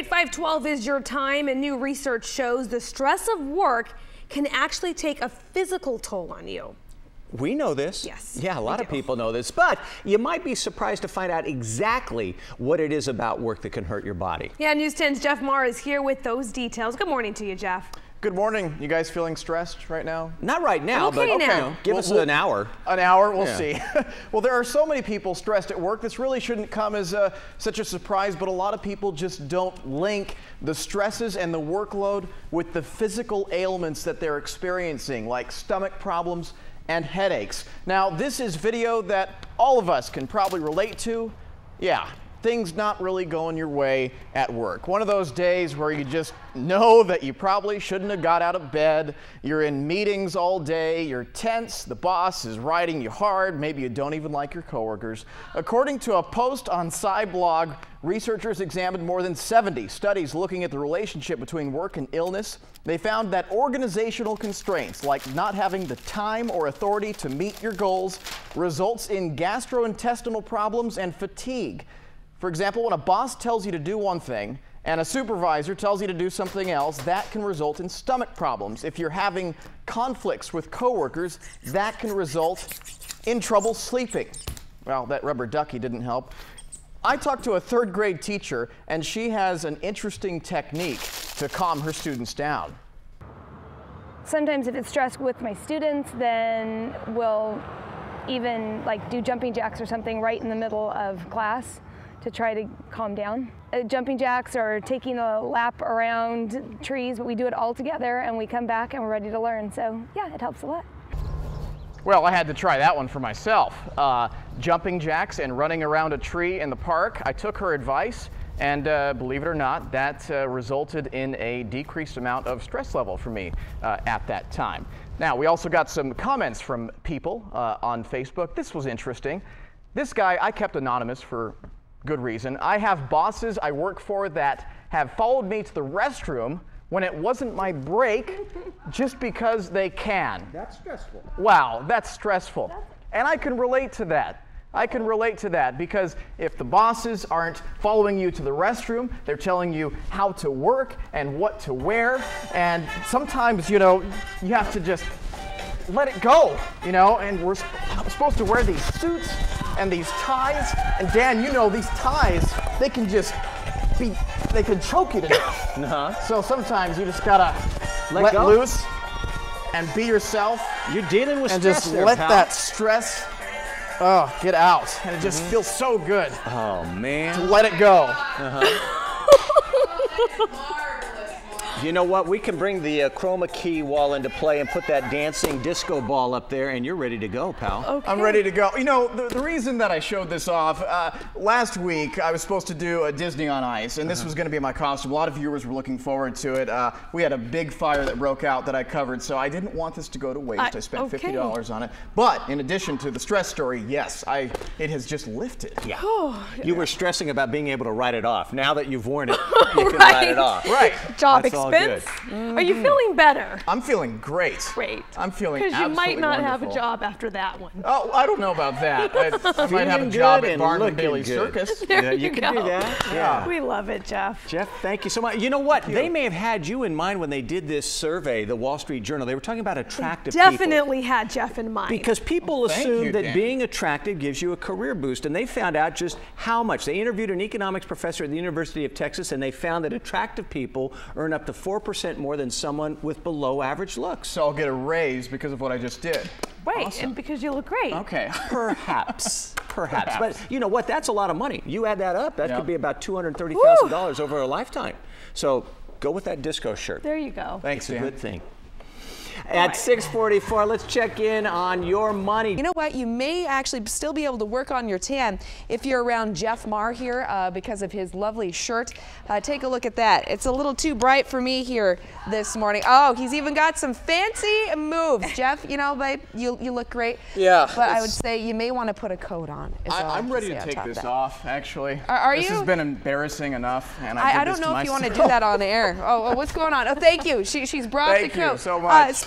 right, 512 is your time, and new research shows the stress of work can actually take a physical toll on you. We know this. Yes. Yeah, a lot of people know this, but you might be surprised to find out exactly what it is about work that can hurt your body. Yeah, News 10's Jeff Maher is here with those details. Good morning to you, Jeff. Good morning. You guys feeling stressed right now? Not right now, okay but now. give us an hour. An hour, we'll see. Well, there are so many people stressed at work. This really shouldn't come as such a surprise, but a lot of people just don't link the stresses and the workload with the physical ailments that they're experiencing, like stomach problems and headaches. Now, this is video that all of us can probably relate to. Yeah. Things not really going your way at work. One of those days where you just know that you probably shouldn't have got out of bed. You're in meetings all day, you're tense, the boss is riding you hard, maybe you don't even like your coworkers. According to a post on SciBlog, researchers examined more than 70 studies looking at the relationship between work and illness. They found that organizational constraints, like not having the time or authority to meet your goals, results in gastrointestinal problems and fatigue. For example, when a boss tells you to do one thing and a supervisor tells you to do something else, that can result in stomach problems. If you're having conflicts with coworkers, that can result in trouble sleeping. Well, that rubber ducky didn't help. I talked to a third grade teacher, and she has an interesting technique to calm her students down. Sometimes if it's stress with my students, then we'll even do jumping jacks or something right in the middle of class to try to calm down. Jumping jacks or taking a lap around trees, but we do it all together and we come back and we're ready to learn. So yeah, it helps a lot. Well, I had to try that one for myself. Jumping jacks and running around a tree in the park. I took her advice, and believe it or not, that resulted in a decreased amount of stress level for me at that time. Now, we also got some comments from people on Facebook. This was interesting. This guy, I kept anonymous for good reason. I have bosses I work for that have followed me to the restroom when it wasn't my break just because they can. That's stressful. Wow, that's stressful. And I can relate to that. I can relate to that because if the bosses aren't following you to the restroom, they're telling you how to work and what to wear. And sometimes, you have to just let it go, and we're supposed to wear these suits and these ties. And Dan, these ties, they can choke you to death. So sometimes you just gotta let loose and be yourself. You're dealing with and stress just there, let pal. that stress get out. And it just feels so good. Oh, man. To let it go. You know what? We can bring the chroma key wall into play and put that dancing disco ball up there, and you're ready to go, pal. Okay. I'm ready to go. The reason that I showed this off, last week I was supposed to do a Disney on Ice, and this was going to be my costume. A lot of viewers were looking forward to it. We had a big fire that broke out that I covered, so I didn't want this to go to waste. I spent $50 on it. But in addition to the stress story, yes, it has just lifted. Yeah. You were stressing about being able to write it off. Now that you've worn it, you can write it off. Right. Job That's expense. Good. Are you feeling better? I'm feeling great. Great. I'm feeling because you might not wonderful. have a job after that one. Oh, I don't know about that. I might have a job at Barnum and Bailey Circus. There you can do that. Yeah. We love it, Jeff. Jeff, thank you so much. You know what? They may have had you in mind when they did this survey, the Wall Street Journal. They were talking about attractive people. Definitely had Jeff in mind. Because people assume that Dan. being attractive gives you a career boost, and they found out just how much. They interviewed an economics professor at the University of Texas, and they found that attractive people earn up to 4% more than someone with below average looks. So I'll get a raise because of what I just did. Right, Awesome. and because you look great. Okay. Perhaps. But you know what? That's a lot of money. You add that up, that could be about $230,000 over a lifetime. So go with that disco shirt. There you go. Thanks, It's a Dan. good thing. At 6:44, let's check in on your money. You know what? You may actually still be able to work on your tan if you're around Jeff Maher here because of his lovely shirt. Take a look at that. It's a little too bright for me here this morning. Oh, he's even got some fancy moves. Jeff, babe, you look great. Yeah. But I would say you may want to put a coat on. I'm ready to take this off, actually. Are you? This has been embarrassing enough, and I don't know if you want to do that on air. Oh, what's going on? Oh, thank you. She's brought the coat. Thank you so much.